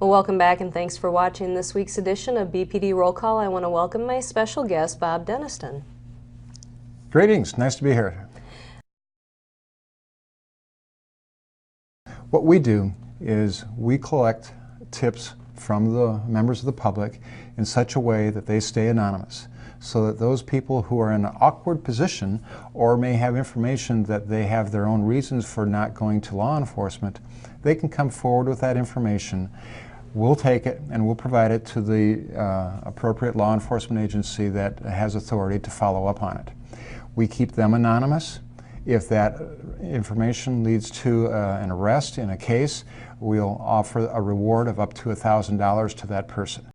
Well, welcome back and thanks for watching this week's edition of BPD Roll Call. I want to welcome my special guest, Bob Dennistoun. Greetings, nice to be here. What we do is we collect tips from the members of the public in such a way that they stay anonymous, so that those people who are in an awkward position or may have information that they have their own reasons for not going to law enforcement, they can come forward with that information. We'll take it and we'll provide it to the appropriate law enforcement agency that has authority to follow up on it. We keep them anonymous. If that information leads to an arrest in a case, we'll offer a reward of up to $1,000 to that person.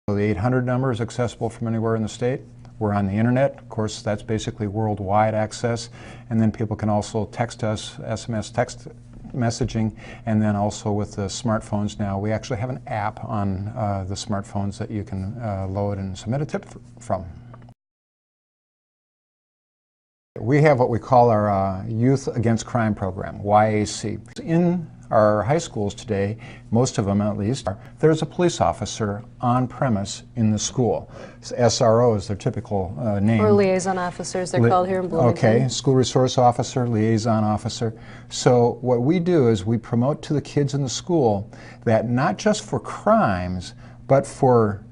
So the 800 number is accessible from anywhere in the state. We're on the internet. Of course, that's basically worldwide access. And then people can also text us, SMS text messaging, and then also with the smartphones now, we actually have an app on the smartphones that you can load and submit a tip from. We have what we call our Youth Against Crime program, YAC. In our high schools today, most of them at least, there's a police officer on premise in the school. SRO is their typical name. Or liaison officers, they're called here in Bloomington. Okay, school resource officer, liaison officer. So what we do is we promote to the kids in the school that not just for crimes, but for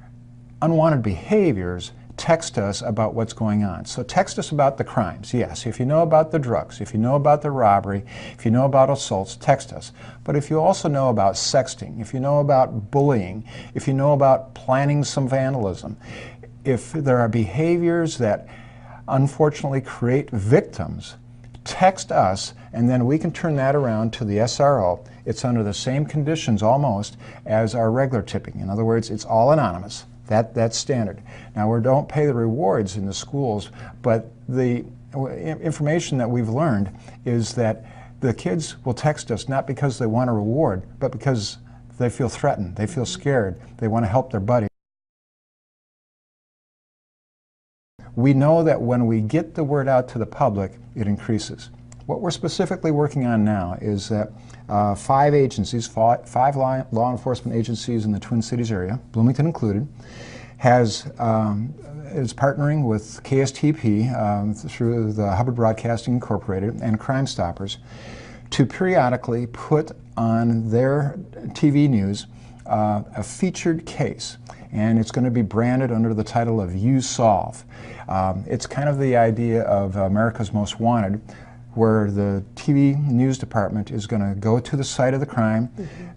unwanted behaviors, text us about what's going on. So text us about the crimes, yes. If you know about the drugs, if you know about the robbery, if you know about assaults, text us. But if you also know about sexting, if you know about bullying, if you know about planning some vandalism, if there are behaviors that unfortunately create victims, text us and then we can turn that around to the SRO. It's under the same conditions almost as our regular tipping. In other words, it's all anonymous. That's standard. Now, we don't pay the rewards in the schools, but the information that we've learned is that the kids will text us not because they want a reward, but because they feel threatened, they feel scared, they want to help their buddy. We know that when we get the word out to the public, it increases. What we're specifically working on now is that 5 agencies, 5 law enforcement agencies in the Twin Cities area, Bloomington included, is partnering with KSTP through the Hubbard Broadcasting Incorporated and Crime Stoppers to periodically put on their TV news a featured case. And it's going to be branded under the title of You Solve. It's kind of the idea of America's Most Wanted, where the TV news department is going to go to the site of the crime.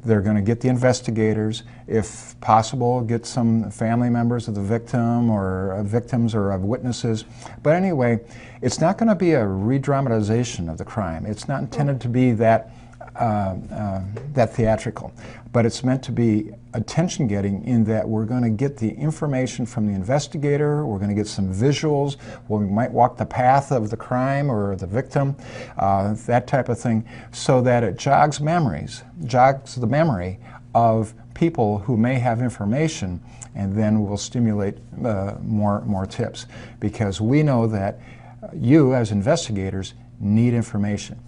They're going to get the investigators, if possible, get some family members of the victim or victims or of witnesses. But anyway, it's not going to be a re-dramatization of the crime. It's not intended to be that theatrical, but it's meant to be attention-getting in that we're going to get the information from the investigator, we're going to get some visuals, we might walk the path of the crime or the victim, that type of thing, so that it jogs the memory of people who may have information, and then we'll stimulate more tips, because we know that you as investigators need information.